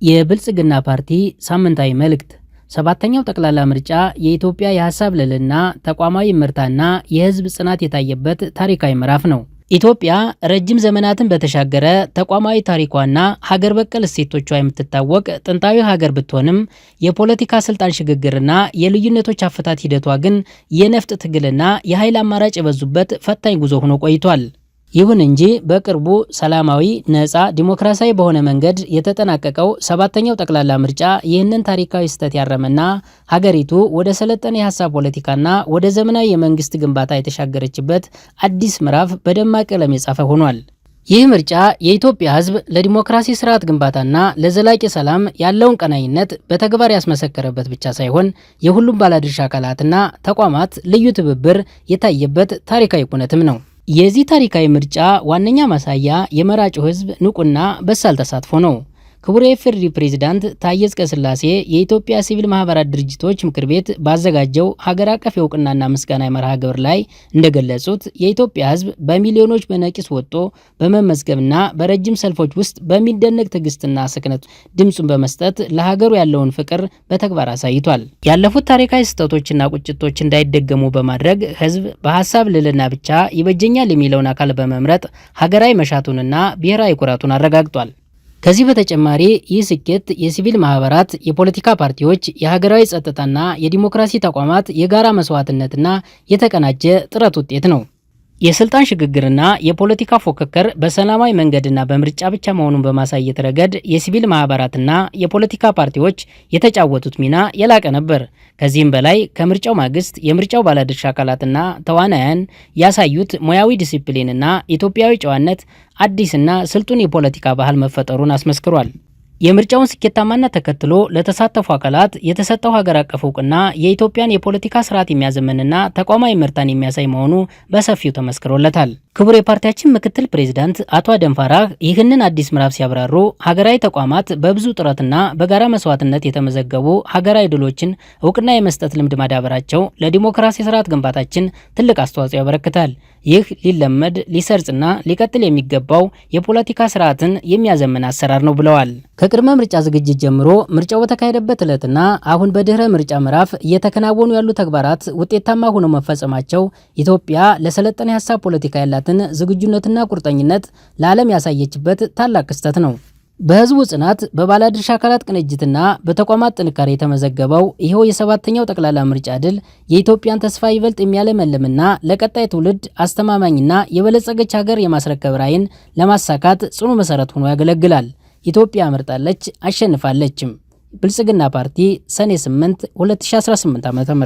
የብልጽግና ፓርቲ ሳምንታዊ መልእክት። ሰባተኛው ጠቅላላ ምርጫ የኢትዮጵያ የሀሳብ ልዕልና፣ ተቋማዊ ምርታና የህዝብ ጽናት የታየበት ታሪካዊ ምዕራፍ ነው። ኢትዮጵያ ረጅም ዘመናትን በተሻገረ ተቋማዊ ታሪኳና ሀገር በቀል እሴቶቿ የምትታወቅ ጥንታዊ ሀገር ብትሆንም የፖለቲካ ስልጣን ሽግግርና የልዩነቶች አፈታት ሂደቷ ግን የነፍጥ ትግልና የኃይል አማራጭ የበዙበት ፈታኝ ጉዞ ሆኖ ቆይቷል። ይሁን እንጂ በቅርቡ ሰላማዊ፣ ነፃ፣ ዲሞክራሲያዊ በሆነ መንገድ የተጠናቀቀው ሰባተኛው ጠቅላላ ምርጫ ይህንን ታሪካዊ ስህተት ያረመና ሀገሪቱ ወደ ሰለጠነ የሀሳብ ፖለቲካና ወደ ዘመናዊ የመንግስት ግንባታ የተሻገረችበት አዲስ ምዕራፍ በደማቅ ቀለም የጻፈ ሆኗል። ይህ ምርጫ የኢትዮጵያ ሕዝብ ለዲሞክራሲ ስርዓት ግንባታና ለዘላቂ ሰላም ያለውን ቀናይነት በተግባር ያስመሰከረበት ብቻ ሳይሆን የሁሉም ባለድርሻ አካላትና ተቋማት ልዩ ትብብር የታየበት ታሪካዊ ኩነትም ነው። የዚህ ታሪካዊ ምርጫ ዋነኛ ማሳያ የመራጩ ህዝብ ንቁና በሳል ተሳትፎ ነው። ክቡር የኢፌዴሪ ፕሬዝዳንት ታዬ አጽቀሥላሴ የኢትዮጵያ ሲቪል ማህበራት ድርጅቶች ምክር ቤት ባዘጋጀው ሀገር አቀፍ የእውቅናና ምስጋና መርሃ ግብር ላይ እንደገለጹት የኢትዮጵያ ህዝብ በሚሊዮኖች በነቂስ ወጥቶ በመመዝገብና በረጅም ሰልፎች ውስጥ በሚደነቅ ትዕግስትና ስክነት ድምፁን በመስጠት ለሀገሩ ያለውን ፍቅር በተግባር አሳይቷል። ያለፉት ታሪካዊ ስህተቶችና ቁጭቶች እንዳይደገሙ በማድረግ ህዝብ በሀሳብ ልዕልና ብቻ ይበጀኛል የሚለውን አካል በመምረጥ ሀገራዊ መሻቱንና ብሔራዊ ኩራቱን አረጋግጧል። ከዚህ በተጨማሪ ይህ ስኬት የሲቪል ማህበራት፣ የፖለቲካ ፓርቲዎች፣ የሀገራዊ ጸጥታና የዲሞክራሲ ተቋማት የጋራ መስዋዕትነትና የተቀናጀ ጥረት ውጤት ነው። የስልጣን ሽግግርና የፖለቲካ ፉክክር በሰላማዊ መንገድና በምርጫ ብቻ መሆኑን በማሳየት ረገድ የሲቪል ማህበራትና የፖለቲካ ፓርቲዎች የተጫወቱት ሚና የላቀ ነበር። ከዚህም በላይ ከምርጫው ማግስት የምርጫው ባለድርሻ አካላትና ተዋናያን ያሳዩት ሙያዊ ዲሲፕሊንና ኢትዮጵያዊ ጨዋነት አዲስና ስልጡን የፖለቲካ ባህል መፈጠሩን አስመስክሯል። የምርጫውን ስኬታማነት ተከትሎ ለተሳተፉ አካላት የተሰጠው ሀገር አቀፍ እውቅና የኢትዮጵያን የፖለቲካ ስርዓት የሚያዘመንና ተቋማዊ ምርታን የሚያሳይ መሆኑ በሰፊው ተመስክሮለታል። ክቡር የፓርቲያችን ምክትል ፕሬዝዳንት አቶ አደም ፋራህ ይህንን አዲስ ምዕራፍ ሲያብራሩ ሀገራዊ ተቋማት በብዙ ጥረትና በጋራ መስዋዕትነት የተመዘገቡ ሀገራዊ ድሎችን እውቅና የመስጠት ልምድ ማዳበራቸው ለዲሞክራሲ ስርዓት ግንባታችን ትልቅ አስተዋጽኦ ያበረክታል። ይህ ሊለመድ ሊሰርጽና ሊቀጥል የሚገባው የፖለቲካ ስርዓትን የሚያዘምን አሰራር ነው ብለዋል። ከቅድመ ምርጫ ዝግጅት ጀምሮ ምርጫው በተካሄደበት ዕለትና አሁን በድህረ ምርጫ ምዕራፍ እየተከናወኑ ያሉ ተግባራት ውጤታማ ሆነው መፈጸማቸው ኢትዮጵያ ለሰለጠነ የሀሳብ ፖለቲካ ያላትን ዝግጁነትና ቁርጠኝነት ለዓለም ያሳየችበት ታላቅ ክስተት ነው። በህዝቡ ጽናት፣ በባለድርሻ አካላት ቅንጅትና በተቋማት ጥንካሬ የተመዘገበው ይኸው የሰባተኛው ጠቅላላ ምርጫ ድል የኢትዮጵያን ተስፋ ይበልጥ የሚያለመልምና ለቀጣይ ትውልድ አስተማማኝና የበለጸገች ሀገር የማስረከብ ራዕይን ለማሳካት ጽኑ መሰረት ሆኖ ያገለግላል። ኢትዮጵያ መርጣለች፣ አሸንፋለችም። ብልጽግና ፓርቲ ሰኔ 8 2018 ዓ.ም